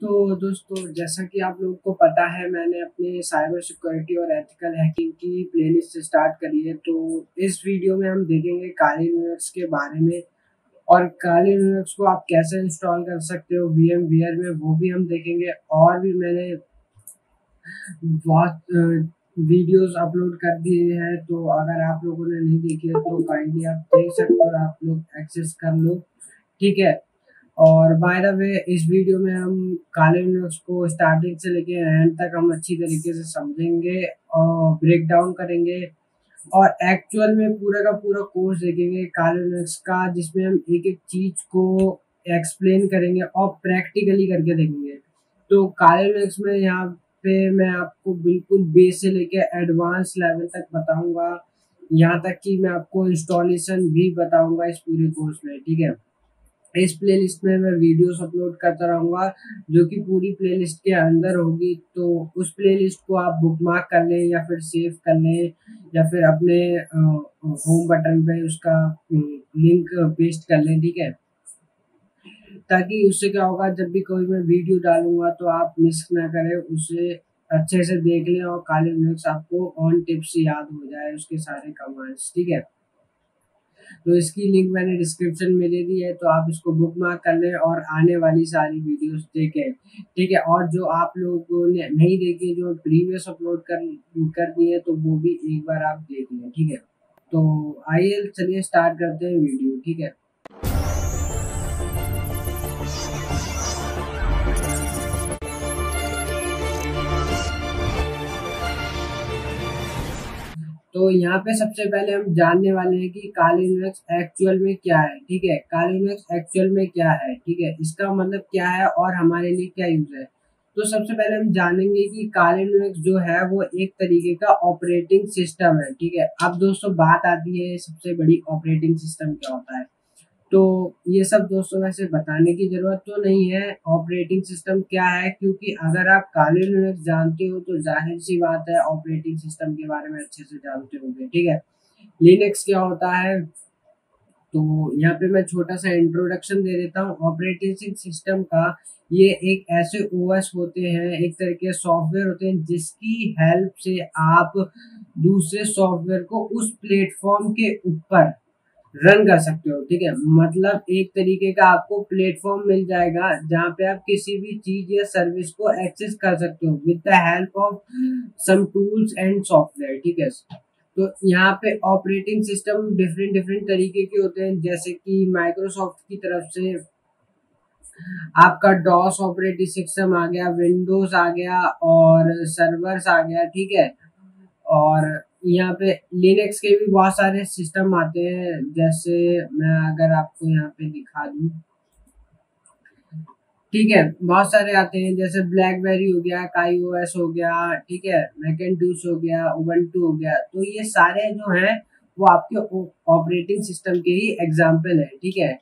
तो दोस्तों, जैसा कि आप लोगों को पता है, मैंने अपने साइबर सिक्योरिटी और एथिकल हैकिंग की प्लेलिस्ट स्टार्ट करी है। तो इस वीडियो में हम देखेंगे काली लिनक्स के बारे में, और काली लिनक्स को आप कैसे इंस्टॉल कर सकते हो VMware में, वो भी हम देखेंगे। और भी मैंने बहुत वीडियोस अपलोड कर दिए हैं, तो अगर आप लोगों ने नहीं देखी है तो काइंडली आप देख सकते हो, आप लोग एक्सेस कर लो, ठीक है। और बाय द वे, इस वीडियो में हम काले लिनक्स को स्टार्टिंग से लेके एंड तक हम अच्छी तरीके से समझेंगे और ब्रेक डाउन करेंगे, और एक्चुअल में पूरा का पूरा कोर्स देखेंगे काले लिनक्स का, जिसमें हम एक एक चीज को एक्सप्लेन करेंगे और प्रैक्टिकली करके देखेंगे। तो काले लिनक्स में यहाँ पे मैं आपको बिल्कुल बेस से लेके एडवांस लेवल तक बताऊंगा, यहाँ तक कि मैं आपको इंस्टॉलेशन भी बताऊंगा इस पूरे कोर्स में, ठीक है। इस प्लेलिस्ट में मैं वीडियोस अपलोड करता रहूँगा, जो कि पूरी प्लेलिस्ट के अंदर होगी। तो उस प्लेलिस्ट को आप बुकमार्क कर लें या फिर सेव कर लें, या फिर अपने होम बटन पे उसका लिंक पेस्ट कर लें, ठीक है। ताकि उससे क्या होगा, जब भी कोई मैं वीडियो डालूंगा तो आप मिस ना करें, उसे अच्छे से देख लें, और काले लिनक्स आपको ऑन टिप्स याद हो जाए उसके सारे कमांड्स, ठीक है। तो इसकी लिंक मैंने डिस्क्रिप्शन में दे दी है, तो आप इसको बुक मार्क कर लें और आने वाली सारी वीडियोस देखें, ठीक है। और जो आप लोगों ने नहीं देखी, जो प्रीवियस अपलोड कर दी है, तो वो भी एक बार आप देख लें, ठीक है। तो आइए चलिए स्टार्ट करते हैं वीडियो, ठीक है। तो यहाँ पे सबसे पहले हम जानने वाले हैं कि काली लिनक्स एक्चुअल में क्या है, ठीक है। काली लिनक्स एक्चुअल में क्या है, ठीक है, इसका मतलब क्या है और हमारे लिए क्या यूज है। तो सबसे पहले हम जानेंगे कि काली लिनक्स जो है वो एक तरीके का ऑपरेटिंग सिस्टम है, ठीक है। अब दोस्तों बात आती है सबसे बड़ी, ऑपरेटिंग सिस्टम क्या होता है। तो ये सब दोस्तों वैसे बताने की जरूरत तो नहीं है ऑपरेटिंग सिस्टम क्या है, क्योंकि अगर आप काली लिनक्स जानते हो तो जाहिर सी बात है ऑपरेटिंग सिस्टम के बारे में अच्छे से जानते होंगे, ठीक है। लिनक्स क्या होता है, तो यहाँ पे मैं छोटा सा इंट्रोडक्शन दे देता हूँ ऑपरेटिंग सिस्टम का। ये एक ऐसे ओएस होते हैं, एक तरह के सॉफ्टवेयर होते हैं, जिसकी हेल्प से आप दूसरे सॉफ्टवेयर को उस प्लेटफॉर्म के ऊपर रन कर सकते हो, ठीक है। मतलब एक तरीके का आपको प्लेटफॉर्म मिल जाएगा जहाँ पे आप किसी भी चीज या सर्विस को एक्सेस कर सकते हो with the help of some tools and software, ठीक है। तो यहाँ पे ऑपरेटिंग सिस्टम डिफरेंट डिफरेंट तरीके के होते हैं, जैसे कि माइक्रोसॉफ्ट की तरफ से आपका डॉस ऑपरेटिंग सिस्टम आ गया, विंडोज आ गया, और सर्वर्स आ गया, ठीक है। और यहाँ पे लिनक्स के भी बहुत सारे सिस्टम आते हैं, जैसे मैं अगर आपको यहाँ पे दिखा दूँ, ठीक है, बहुत सारे आते हैं, जैसे ब्लैकबेरी हो गया, काई ओएस हो गया, ठीक है, मैकेन्टोश हो गया, उबंटू हो गया। तो ये सारे जो हैं वो आपके ऑपरेटिंग सिस्टम के ही एग्जाम्पल है, ठीक है।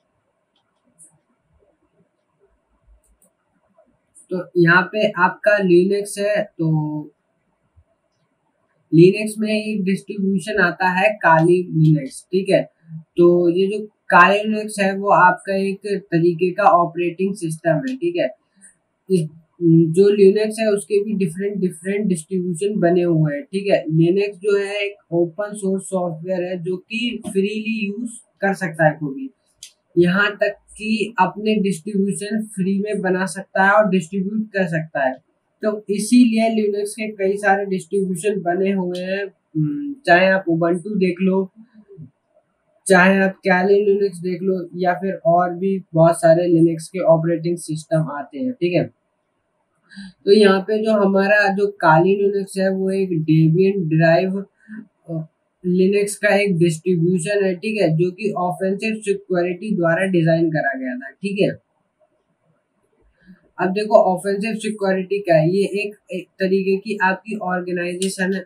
तो यहाँ पे आपका लिनक्स है, तो लिनक्स में एक डिस्ट्रीब्यूशन आता है काली लिनक्स, ठीक है। तो ये जो काली लिनक्स है वो आपका एक तरीके का ऑपरेटिंग सिस्टम है, ठीक है। इस जो लिनक्स है उसके भी डिफरेंट डिफरेंट डिस्ट्रीब्यूशन बने हुए हैं, ठीक है। लिनक्स जो है एक ओपन सोर्स सॉफ्टवेयर है, जो कि फ्रीली यूज कर सकता है कोई भी, यहाँ तक कि अपने डिस्ट्रीब्यूशन फ्री में बना सकता है और डिस्ट्रीब्यूट कर सकता है। तो इसीलिए लिनक्स के कई सारे डिस्ट्रीब्यूशन बने हुए हैं। चाहे आप उबंटू देख लो, चाहे आप कैली लिनक्स देख लो, या फिर और भी बहुत सारे लिनक्स के ऑपरेटिंग सिस्टम आते हैं, ठीक है। तो यहाँ पे जो हमारा जो काली लिनक्स है वो एक डेबियन ड्राइव लिनक्स का एक डिस्ट्रीब्यूशन है, ठीक है, जो कि ऑफेंसिव सिक्योरिटी द्वारा डिजाइन करा गया था, ठीक है। अब देखो ऑफेंसिव सिक्योरिटी क्या है, ये एक तरीके की आपकी ऑर्गेनाइजेशन है,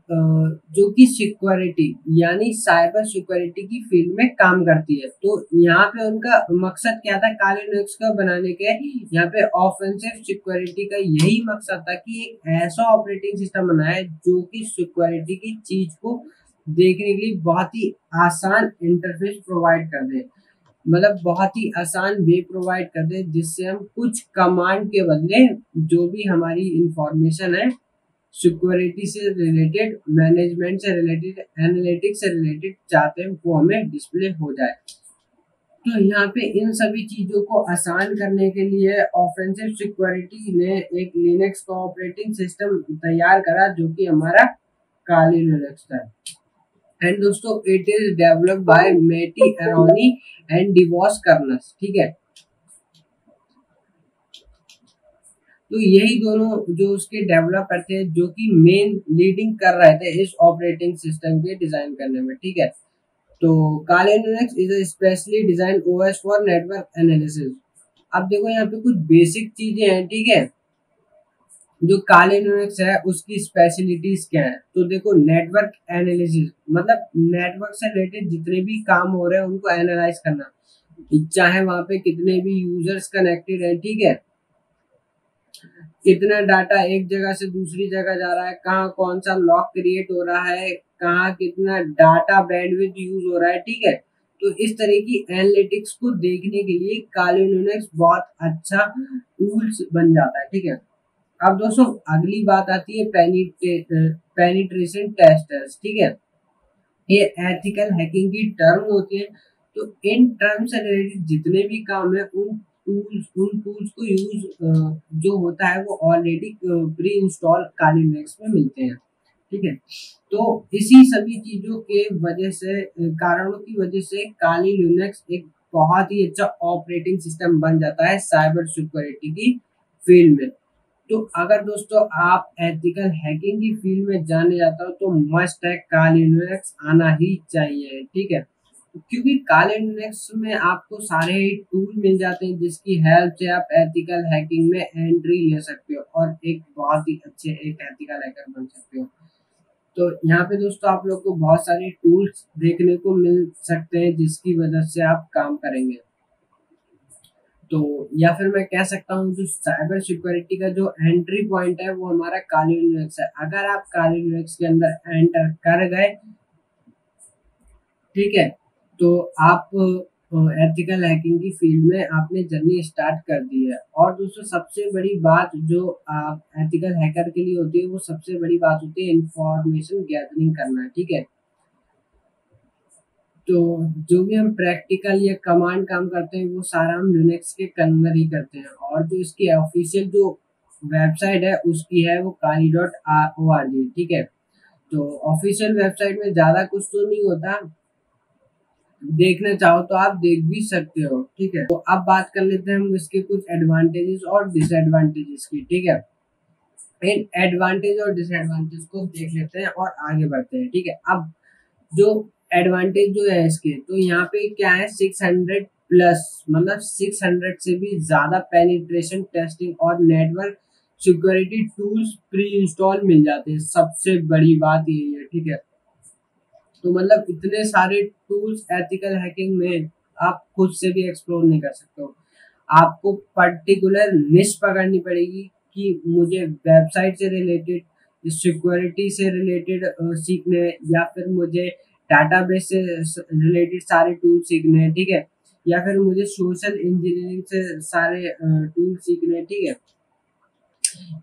जो कि सिक्योरिटी यानी साइबर सिक्योरिटी की फील्ड में काम करती है। तो यहाँ पे उनका मकसद क्या था काली लिनक्स का बनाने के, यहाँ पे ऑफेंसिव सिक्योरिटी का यही मकसद था कि एक ऐसा ऑपरेटिंग सिस्टम बनाए जो कि सिक्योरिटी की चीज को देखने के लिए बहुत ही आसान इंटरफेस प्रोवाइड कर दे। मतलब बहुत ही आसान वे प्रोवाइड करते हैं जिससे हम कुछ कमांड के बदले जो भी हमारी इंफॉर्मेशन है सिक्योरिटी से रिलेटेड, मैनेजमेंट से रिलेटेड, एनालिटिक्स से रिलेटेड चाहते हैं वो हमें डिस्प्ले हो जाए। तो यहाँ पे इन सभी चीजों को आसान करने के लिए ऑफेंसिव सिक्योरिटी ने एक लिनक्स का ऑपरेटिंग सिस्टम तैयार करा जो कि हमारा काली लिनक्स था। एंड दोस्तों it is developed by Mati Aharoni and Devon Kearns, ठीक है। तो यही दोनों जो उसके डेवलपर थे जो कि मेन लीडिंग कर रहे थे इस ऑपरेटिंग सिस्टम के डिजाइन करने में, ठीक है। तो Kali Linux is a specially design OS for network analysis. अब देखो यहाँ पे कुछ बेसिक चीजें हैं, ठीक है। जो काली लिनक्स है उसकी स्पेशलिटीज क्या है, तो देखो नेटवर्क एनालिसिस मतलब नेटवर्क से रिलेटेड जितने भी काम हो रहे हैं उनको एनालाइज करना, चाहे वहां पे कितने भी यूजर्स कनेक्टेड है, ठीक है, कितना डाटा एक जगह से दूसरी जगह जा रहा है, कहाँ कौन सा लॉक क्रिएट हो रहा है, कहाँ कितना डाटा बैंडविड्थ यूज हो रहा है, ठीक है। तो इस तरह की एनालिटिक्स को देखने के लिए काली लिनक्स बहुत अच्छा टूल्स बन जाता है, ठीक है। अब दोस्तों अगली बात आती है पेनिट्रेशन टेस्टर्स, ठीक है। ये एथिकल हैकिंग की टर्म होती है। तो इन टर्म से रिलेटेड जितने भी काम है उन टूल्स को यूज जो होता है वो ऑलरेडी प्री इंस्टॉल काली लिनक्स में मिलते हैं, ठीक है। तो इसी सभी चीजों के वजह से कारणों की वजह से काली लिनक्स एक बहुत ही अच्छा ऑपरेटिंग सिस्टम बन जाता है साइबर सिक्योरिटी की फील्ड में। तो अगर दोस्तों आप एथिकल हैकिंग की फील्ड में जाने जाता हो तो मस्ट है काली लिनक्स आना ही चाहिए, ठीक है। क्योंकि काली लिनक्स में आपको सारे ही टूल मिल जाते हैं जिसकी हेल्प से आप एथिकल हैकिंग में एंट्री ले सकते हो और एक बहुत ही अच्छे एक एथिकल हैकर बन सकते हो। तो यहाँ पे दोस्तों आप लोग को बहुत सारे टूल्स देखने को मिल सकते हैं जिसकी वजह से आप काम करेंगे। तो या फिर मैं कह सकता हूँ जो साइबर सिक्योरिटी का जो एंट्री पॉइंट है वो हमारा काली लिनक्स है। अगर आप काली लिनक्स के अंदर एंटर कर गए, ठीक है, तो आप एथिकल हैकिंग की फील्ड में आपने जर्नी स्टार्ट कर दी है। और दोस्तों सबसे बड़ी बात जो आप एथिकल हैकर के लिए होती है वो सबसे बड़ी बात होती है इंफॉर्मेशन गैदरिंग करना, ठीक है। तो जो भी हम प्रैक्टिकल या कमांड काम करते हैं वो सारा हम लिनक्स के अंदर ही करते हैं। और जो इसकी ऑफिशियल जो वेबसाइट है उसकी है वो kali.org, ठीक है। तो ऑफिशियल वेबसाइट में ज्यादा कुछ तो नहीं होता, देखना चाहो तो आप देख भी सकते हो, ठीक है। तो अब बात कर लेते हैं हम इसके कुछ एडवांटेजेस और डिसएडवांटेजेस की, ठीक है। इन एडवांटेज और डिसएडवांटेज को देख लेते हैं और आगे बढ़ते हैं, ठीक है। अब जो एडवांटेज जो है इसके, तो यहाँ पे क्या है 600 प्लस मतलब 600 से भी ज्यादा पेनिट्रेशन टेस्टिंग और network security tools pre install मिल जाते हैं। सबसे बड़ी बात यही है, ठीक है। तो मतलब इतने सारे टूल्स एथिकल हैकिंग में आप खुद से भी एक्सप्लोर नहीं कर सकते हो। आपको पर्टिकुलर निश पकड़नी पड़ेगी कि मुझे वेबसाइट से रिलेटेड, सिक्योरिटी से रिलेटेड सीखने हैं, या फिर मुझे डाटाबेस से रिलेटेड सारे टूल सीखने हैं, ठीक है, या फिर मुझे सोशल इंजीनियरिंग से सारे टूल सीखने हैं, ठीक है,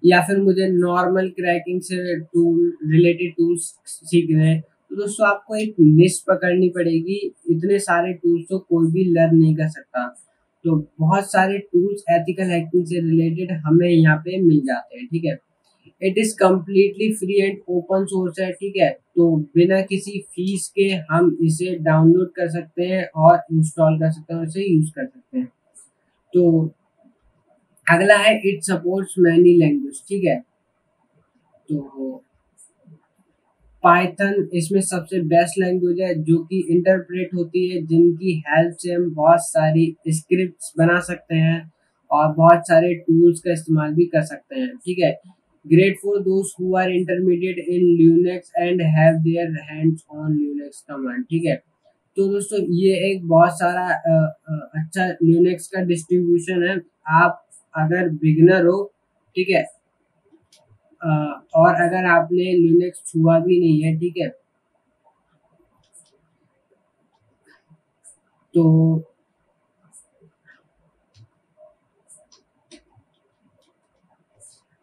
या फिर मुझे नॉर्मल क्रैकिंग से टूल रिलेटेड टूल्स सीखने हैं। तो दोस्तों आपको एक निश पकड़नी पड़ेगी, इतने सारे टूल्स तो कोई भी लर्न नहीं कर सकता। तो बहुत सारे टूल्स एथिकल हैकिंग से रिलेटेड हमें यहाँ पे मिल जाते हैं, ठीक है। It is completely free and open source है, ठीक है। तो बिना किसी फीस के हम इसे डाउनलोड कर सकते हैं और इंस्टॉल कर सकते हैं और इसे यूज कर सकते हैं। तो अगला है इट सपोर्ट्स मैनी लैंग्वेज, ठीक है। तो पाइथन इसमें सबसे बेस्ट लैंग्वेज है जो कि इंटरप्रेट होती है, जिनकी हेल्प से हम बहुत सारी स्क्रिप्ट्स बना सकते हैं और बहुत सारे टूल्स का इस्तेमाल भी कर सकते हैं, ठीक है। Great for those who are intermediate in Linux and have their hands on Linux command, ठीक है। तो दोस्तों ये एक बहुत सारा अच्छा लिनक्स का डिस्ट्रीब्यूशन है। आप अगर बिगनर हो, ठीक है, और अगर आपने लिनक्स छुआ भी नहीं है, ठीक है, तो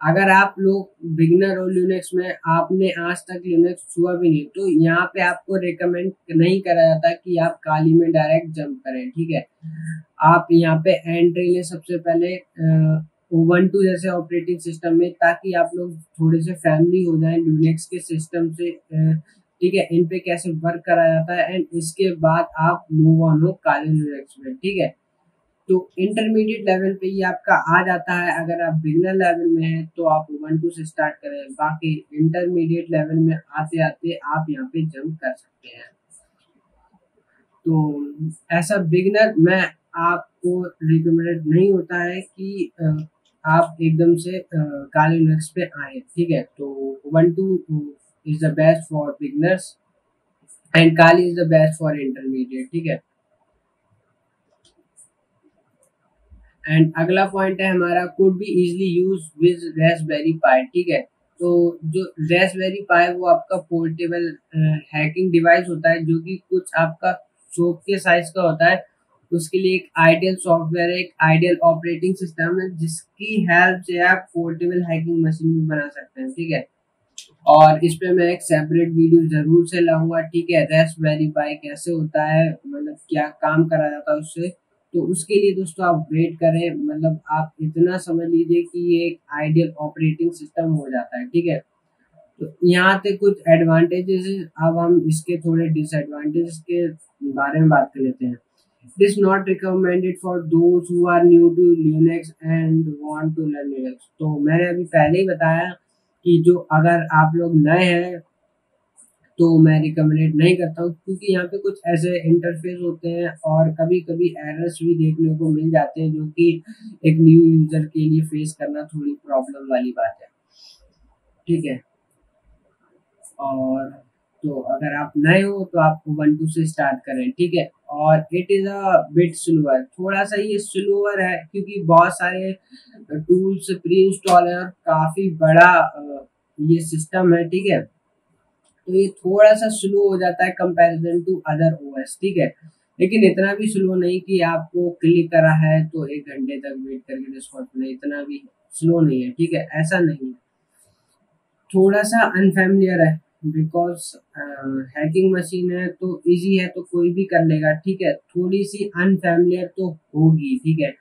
अगर आप लोग बिगिनर हो लिनक्स में, आपने आज तक लिनक्स छुआ भी नहीं, तो यहाँ पे आपको रिकमेंड नहीं करा जाता कि आप काली में डायरेक्ट जंप करें, ठीक है। आप यहाँ पे एंट्री लें सबसे पहले उबंटू जैसे ऑपरेटिंग सिस्टम में, ताकि आप लोग थोड़े से फैमिली हो जाएं लिनक्स के सिस्टम से, ठीक है, इन पे कैसे वर्क करा जाता है, एंड इसके बाद आप मूव ऑन हो काली लिनक्स में, ठीक है। तो इंटरमीडिएट लेवल पे ये आपका आ जाता है। अगर आप बिगिनर लेवल में हैं तो आप उबंटू से स्टार्ट करें, बाकी इंटरमीडिएट लेवल में आते आते आप यहाँ पे जंप कर सकते हैं। तो ऐसा बिगिनर में आपको रिकमेंडेड नहीं होता है कि आप एकदम से काली लिनक्स पे आए, ठीक है। तो Ubuntu is the best for beginners and Kali is the best for intermediate, ठीक है। एंड अगला पॉइंट है हमारा, could be easily use with Raspberry Pi, ठीक है। तो जो रास्पबेरी पाई वो आपका पोर्टेबल हैकिंग डिवाइस होता है, जो कि कुछ आपका शॉप के साइज का होता है। उसके लिए एक आइडियल सॉफ्टवेयर है, एक आइडियल ऑपरेटिंग सिस्टम है, जिसकी हेल्प से आप पोर्टेबल हैकिंग मशीन भी बना सकते हैं, ठीक है। और इस पे मैं एक सेपरेट वीडियो जरूर से लाऊंगा, ठीक है। रास्पबेरी पाई कैसे होता है, मतलब क्या काम करा जाता है उससे, तो उसके लिए दोस्तों आप वेट करें, मतलब आप इतना समझ लीजिए कि ये एक आइडियल ऑपरेटिंग सिस्टम हो जाता है, ठीक है। तो यहाँ पे कुछ एडवांटेजेस, अब हम इसके थोड़े डिसएडवांटेजेस के बारे में बात कर लेते हैं। It is not recommended for those who are new to Linux and want to learn Linux. तो मैंने अभी पहले ही बताया कि जो अगर आप लोग नए हैं तो मैं रिकमेंडेड नहीं करता हूँ, क्योंकि यहाँ पे कुछ ऐसे इंटरफेस होते हैं और कभी कभी एरर्स भी देखने को मिल जाते हैं, जो कि एक न्यू यूजर के लिए फेस करना थोड़ी प्रॉब्लम वाली बात है, ठीक है। और तो अगर आप नए हो तो आप उबंटू से स्टार्ट करें, ठीक है। और it is a bit slower, थोड़ा सा ये स्लोअर है, क्योंकि बहुत सारे टूल्स प्री इंस्टॉल है और काफी बड़ा ये सिस्टम है, ठीक है। तो ये थोड़ा सा स्लो हो जाता है कंपैरिजन टू अदर ओएस, ठीक है। लेकिन इतना भी स्लो नहीं कि आपको क्लिक करा है तो 1 घंटे तक वेट करके डिस्कॉर्ड में, इतना भी स्लो नहीं है, ठीक है, ऐसा नहीं है। थोड़ा सा अनफेमिलियर है, बिकॉज हैकिंग मशीन है तो इजी है तो कोई भी कर लेगा, ठीक है। थोड़ी सी अनफेमिलियर तो होगी, ठीक है।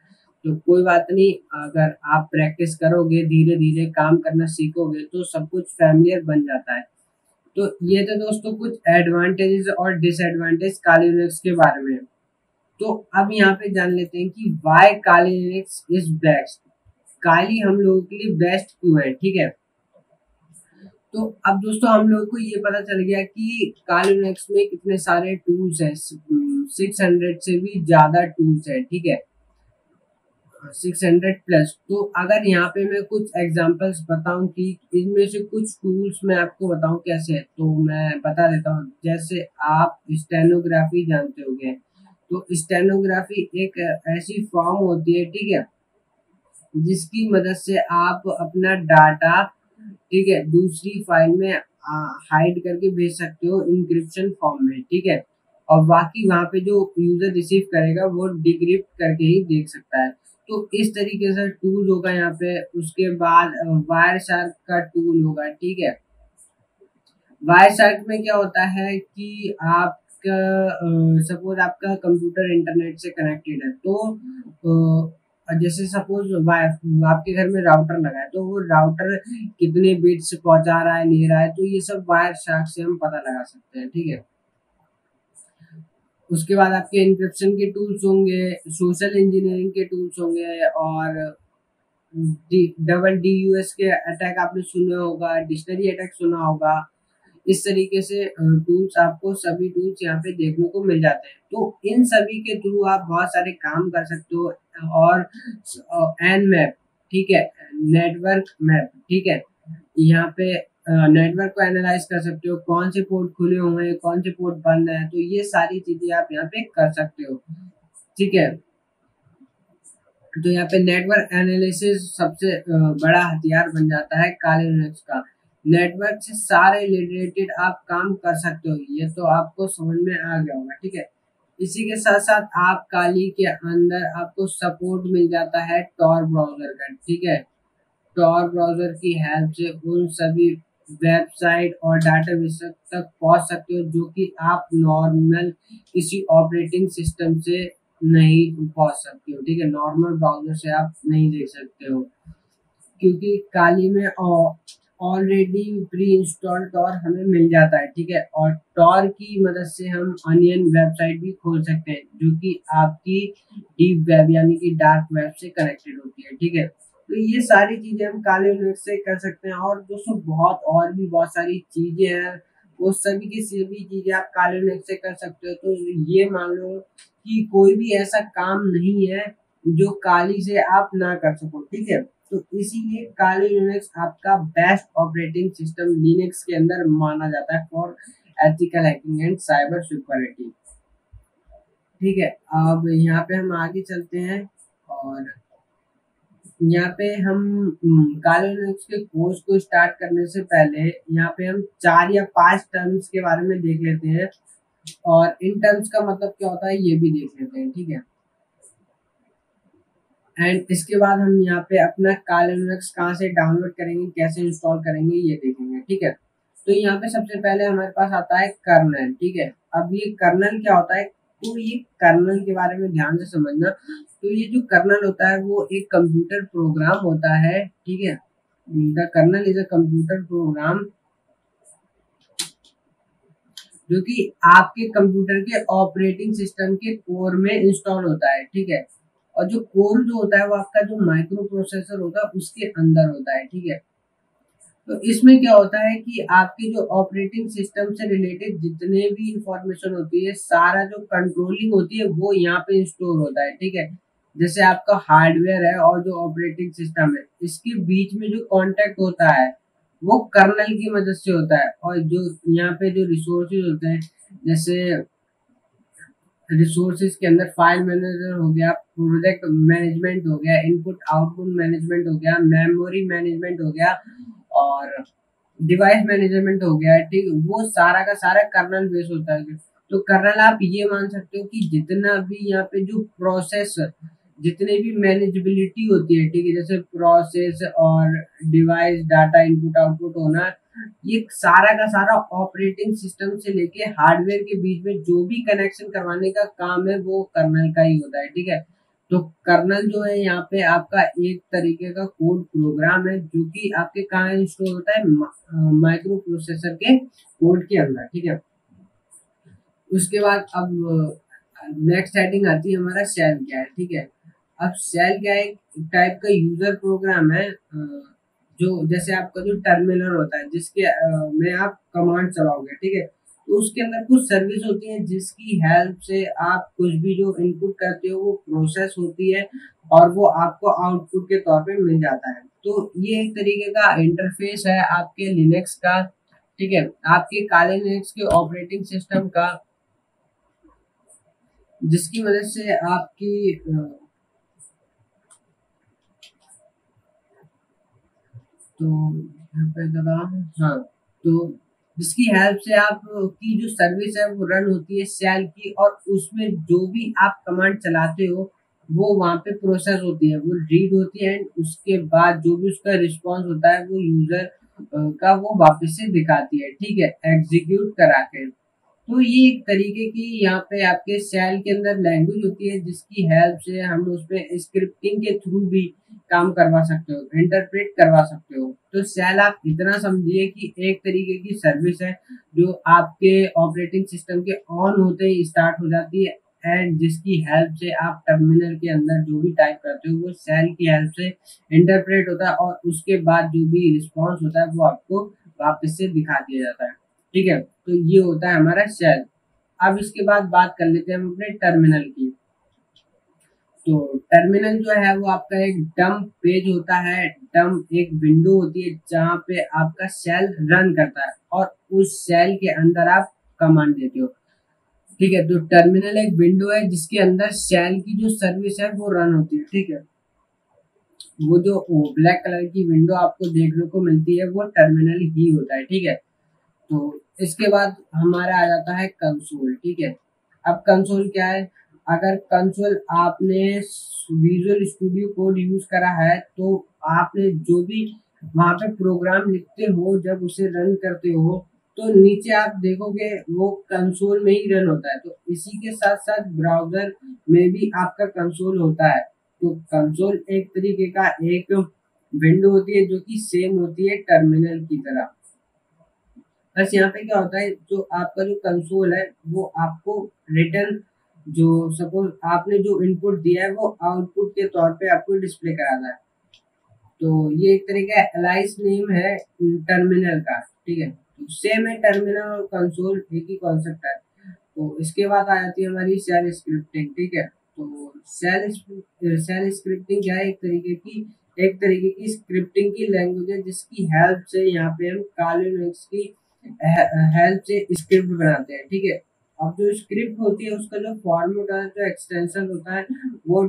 तो कोई बात नहीं, अगर आप प्रैक्टिस करोगे, धीरे धीरे काम करना सीखोगे, तो सब कुछ फैमिलियर बन जाता है। तो ये तो दोस्तों कुछ एडवांटेजेस और डिसएडवांटेज काली लिनक्स के बारे में। तो अब यहाँ पे जान लेते हैं कि why Kali Linux is best, Kali हम लोगों के लिए बेस्ट क्यों है, ठीक है। तो अब दोस्तों हम लोगों को ये पता चल गया कि काली लिनक्स में कितने सारे टूल्स हैं, 600 से भी ज्यादा टूल्स है, ठीक है, 600 प्लस। तो अगर यहाँ पे मैं कुछ एग्जांपल्स बताऊं कि इनमें से कुछ टूल्स मैं आपको बताऊं कैसे है, तो मैं बता देता हूँ। जैसे आप स्टेनोग्राफी जानते होंगे, तो स्टेनोग्राफी एक ऐसी फॉर्म होती है, ठीक है, जिसकी मदद से आप अपना डाटा, ठीक है, दूसरी फाइल में हाइड करके भेज सकते हो इंक्रिप्शन फॉर्म में, ठीक है। और बाकी वहाँ पे जो यूजर रिसीव करेगा वो डिक्रिप्ट करके ही देख सकता है। तो इस तरीके से टूल होगा यहाँ पे। उसके बाद वायर शार्क का टूल होगा, ठीक है। वायर शार्क में क्या होता है कि आपका सपोज आपका कंप्यूटर इंटरनेट से कनेक्टेड है, तो जैसे सपोज आपके घर में राउटर लगा है, तो वो राउटर कितने बिट्स पहुंचा रहा है, ले रहा है, तो ये सब वायर शार्क से हम पता लगा सकते हैं, ठीक है। उसके बाद आपके इंक्रिप्शन के टूल्स होंगे, सोशल इंजीनियरिंग के टूल्स होंगे, और डबल DUS के अटैक आपने सुना होगा, डिक्शनरी अटैक सुना होगा। इस तरीके से टूल्स, आपको सभी टूल्स यहाँ पे देखने को मिल जाते हैं। तो इन सभी के थ्रू आप बहुत सारे काम कर सकते हो। और एन मैप, ठीक है, नेटवर्क मैप, ठीक है, यहाँ पे नेटवर्क को एनालाइज कर सकते हो, कौन से पोर्ट खुले हुए हैं, कौन से पोर्ट बंद है, तो ये सारी चीजें आप यहाँ पे कर सकते हो, ठीक है। तो यहाँ पे नेटवर्क एनालिसिस सबसे बड़ा हथियार बन जाता है काली लिनक्स का। नेटवर्क से सारे रिलेटेड आप काम कर सकते हो, ये तो आपको समझ में आ गया होगा, ठीक है। इसी के साथ साथ आप काली के अंदर आपको सपोर्ट मिल जाता है टॉर ब्राउजर का, ठीक है। टॉर ब्राउजर की हेल्प से उन सभी वेबसाइट और डाटाबेस तक पहुंच सकते हो जो कि आप नॉर्मल किसी ऑपरेटिंग सिस्टम से नहीं पहुंच सकते हो। ठीक है, नॉर्मल ब्राउजर से आप नहीं देख सकते हो, क्योंकि काली में ऑलरेडी प्री इंस्टॉल टॉर हमें मिल जाता है। ठीक है, और टॉर की मदद से हम अनियन वेबसाइट भी खोल सकते हैं जो कि आपकी डीप वेब यानी कि डार्क वेब से कनेक्टेड होती है। ठीक है, तो ये सारी चीजें हम काले लिनक्स से कर सकते हैं। और दोस्तों बहुत और भी बहुत सारी चीजें हैं, वो सभी की सभी चीजें आप काले लिनक्स से कर सकते हो। तो ये मान लो कि कोई भी ऐसा काम नहीं है जो काली से आप ना कर सको। ठीक है, तो इसीलिए काली लिनक्स आपका बेस्ट ऑपरेटिंग सिस्टम लिनक्स के अंदर माना जाता है for ethical hacking and cyber security. ठीक है, अब यहाँ पे हम आगे चलते हैं और यहाँ पे हम काले लिनक्स के कोर्स को स्टार्ट करने से पहले यहाँ पे हम 4 या 5 टर्म्स के बारे में देख लेते हैं, और इन टर्म्स का मतलब क्या होता है ये भी देख लेते हैं। ठीक है, एंड इसके बाद हम यहाँ पे अपना काले लिनक्स कहाँ से डाउनलोड करेंगे, कैसे इंस्टॉल करेंगे ये देखेंगे। ठीक है, तो यहाँ पे सबसे पहले हमारे पास आता है कर्नल। ठीक है, अब ये कर्नल क्या होता है, तो ये कर्नल के बारे में ध्यान से समझना। तो ये जो कर्नल होता है वो एक कंप्यूटर प्रोग्राम होता है। ठीक है, the kernel is a computer program जो कि आपके कंप्यूटर के ऑपरेटिंग सिस्टम के कोर में इंस्टॉल होता है। ठीक है, और जो कोर जो होता है वो आपका जो माइक्रो प्रोसेसर होता है उसके अंदर होता है। ठीक है, तो इसमें क्या होता है कि आपके जो ऑपरेटिंग सिस्टम से रिलेटेड जितने भी इंफॉर्मेशन होती है, सारा जो कंट्रोलिंग होती है वो यहाँ पे स्टोर होता है। ठीक है, जैसे आपका हार्डवेयर है और जो ऑपरेटिंग सिस्टम है, इसके बीच में जो कांटेक्ट होता है वो कर्नल की मदद से होता है। और जो यहाँ पे जो रिसोर्सेज होते हैं, जैसे रिसोर्सेज के अंदर फाइल मैनेजर हो गया, प्रोजेक्ट मैनेजमेंट हो गया, इनपुट आउटपुट मैनेजमेंट हो गया, मेमोरी मैनेजमेंट हो गया, और डिवाइस मैनेजमेंट हो गया। ठीक, वो सारा का सारा कर्नल बेस होता है। तो कर्नल आप ये मान सकते हो कि जितना भी यहाँ पे जो प्रोसेस, जितने भी मैनेजेबिलिटी होती है, ठीक है, जैसे प्रोसेस और डिवाइस डाटा इनपुट आउटपुट होना, ये सारा का सारा ऑपरेटिंग सिस्टम से लेके हार्डवेयर के बीच में जो भी कनेक्शन करवाने का काम है वो कर्नल का ही होता है। ठीक है, तो कर्नल जो है यहाँ पे आपका एक तरीके का कोड प्रोग्राम है जो कि आपके कहाँ इंस्टॉल होता है, माइक्रो प्रोसेसर के कोड के अंदर। ठीक है, उसके बाद अब नेक्स्ट हेडिंग आती है हमारा शेल क्या है। ठीक है, अब शेल क्या है, एक टाइप का यूजर प्रोग्राम है, जो जैसे आपका जो टर्मिनल होता है जिसके में आप कमांड चलाओगे। ठीक है, तो उसके अंदर कुछ सर्विस होती है जिसकी हेल्प से आप कुछ भी जो इनपुट करते हो वो प्रोसेस होती है और वो आपको आउटपुट के तौर पे मिल जाता है। तो ये एक तरीके का इंटरफेस है आपके लिनक्स का। ठीक है, आपके काले लिनक्स के ऑपरेटिंग सिस्टम का, जिसकी वजह से आपकी तो यहाँ पे दबा, हाँ, तो जिसकी हेल्प से आप की जो सर्विस है वो रन होती है शेल की, और उसमें जो भी आप कमांड चलाते हो वो वहाँ पे प्रोसेस होती है, वो रीड होती है, एंड उसके बाद जो भी उसका रिस्पॉन्स होता है वो यूजर का वो वापस से दिखाती है। ठीक है, एग्जीक्यूट करा के। तो ये एक तरीके की यहाँ पे आपके शेल के अंदर लैंग्वेज होती है जिसकी हेल्प से हम उसमें स्क्रिप्टिंग के थ्रू भी काम करवा सकते हो, इंटरप्रेट करवा सकते हो। तो शेल आप इतना समझिए कि एक तरीके की सर्विस है जो आपके ऑपरेटिंग सिस्टम के ऑन होते ही स्टार्ट हो जाती है, एंड जिसकी हेल्प से आप टर्मिनल के अंदर जो भी टाइप करते हो वो शेल की हेल्प से इंटरप्रेट होता है, और उसके बाद जो भी रिस्पॉन्स होता है वो आपको वापस से दिखा दिया जाता है। ठीक है, तो ये होता है हमारा शेल। अब इसके बाद बात कर लेते हैं हम अपने टर्मिनल की। तो टर्मिनल जो है वो आपका एक डंप पेज होता है, डंप एक विंडो होती है जहाँ पे आपका शेल रन करता है और उस शेल के अंदर आप कमांड देते हो। ठीक है, तो टर्मिनल एक विंडो है जिसके अंदर शेल की जो सर्विस है वो रन होती है। ठीक है, वो जो ब्लैक कलर की विंडो आपको देखने को मिलती है वो टर्मिनल ही होता है। ठीक है, तो इसके बाद हमारा आ जाता है कंसोल। ठीक है, अब कंसोल क्या है, अगर कंसोल आपने विजुअल स्टूडियो कोड यूज करा है तो आपने जो भी वहां पे प्रोग्राम लिखते हो जब उसे रन करते हो तो नीचे आप देखोगे वो कंसोल में ही रन होता है। तो इसी के साथ साथ ब्राउजर में भी आपका कंसोल होता है। तो कंसोल एक तरीके का एक विंडो होती है जो कि सेम होती है टर्मिनल की तरह। बस यहाँ पे क्या होता है, जो आपका जो कंसोल है वो आपको रिटर्न, जो सपोज आपने जो इनपुट दिया है वो आउटपुट के तौर पे आपको डिस्प्ले कराना है। तो ये एक तरह का एलाइस नेम है टर्मिनल का, ठीक है। तो सेम है, टर्मिनल और कंसोल एक ही कॉन्सेप्ट है। तो इसके बाद आ जाती है हमारी शेल स्क्रिप्टिंग, ठीक है। तो शेल स्क्रिप्टिंग क्या है, एक तरीके की स्क्रिप्टिंग की लैंग्वेज है जिसकी हेल्प से यहाँ पे हम काली लिनक्स की हेल्प से स्क्रिप्ट बनाते हैं, ठीक है। अब जो स्क्रिप्ट होती है उसका जो फॉर्मेट होता है, जो एक्सटेंशन होता है वो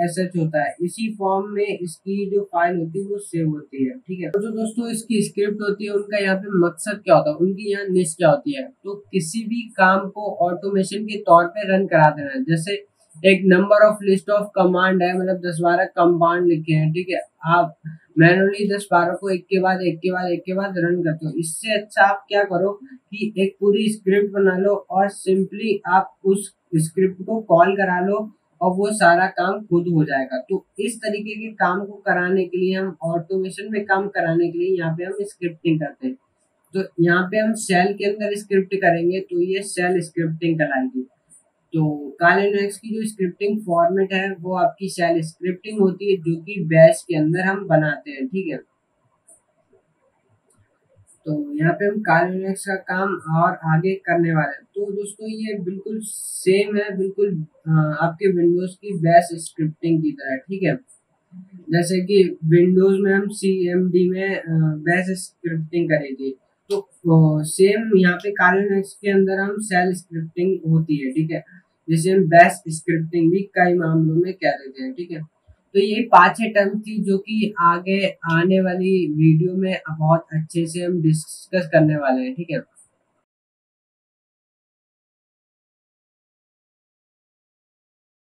.sh होता है। इसी फॉर्म में इसकी जो फाइल होती है वो सेव होती है, ठीक है। तो जो दोस्तों इसकी स्क्रिप्ट होती है उनका यहाँ पे मकसद क्या होता है, उनकी यहाँ निश क्या होती है, तो किसी भी काम को ऑटोमेशन के तौर पे रन करा देना है। जैसे एक number of list of command है, मतलब 10-12 कमांड लिखे हैं, ठीक है। आप मैनुअली 10-12 को एक के बाद एक के बाद एक के बाद रन करते हो। इससे अच्छा आप क्या करो कि एक पूरी स्क्रिप्ट बना लो और सिंपली आप उस स्क्रिप्ट को कॉल करा लो और वो सारा काम खुद हो जाएगा। तो इस तरीके के काम को कराने के लिए, हम ऑटोमेशन में काम कराने के लिए यहाँ पे हम स्क्रिप्टिंग करते हैं। तो यहाँ पे हम शेल के अंदर स्क्रिप्ट करेंगे तो ये शेल स्क्रिप्टिंग कहलाएगी। तो काली लिनक्स की जो स्क्रिप्टिंग फॉर्मेट है वो आपकी शेल स्क्रिप्टिंग होती है जो कि बैश के अंदर हम बनाते हैं, ठीक है। तो यहाँ पे हम काली लिनक्स का काम और आगे करने वाले हैं। तो दोस्तों ये बिल्कुल सेम है, बिल्कुल आपके विंडोज की बैश स्क्रिप्टिंग की तरह, ठीक है। जैसे कि विंडोज में हम CMD में बैश स्क्रिप्टिंग करी थी, तो सेम यहाँ पे काली लिनक्स के अंदर हम शेल स्क्रिप्टिंग होती है, ठीक है। जिसे हम बैश स्क्रिप्टिंग भी कई मामलों में कह देते हैं, ठीक है। तो ये 5 टर्म थी जो कि आगे आने वाली वीडियो में बहुत अच्छे से हम डिस्कस करने वाले हैं, ठीक है।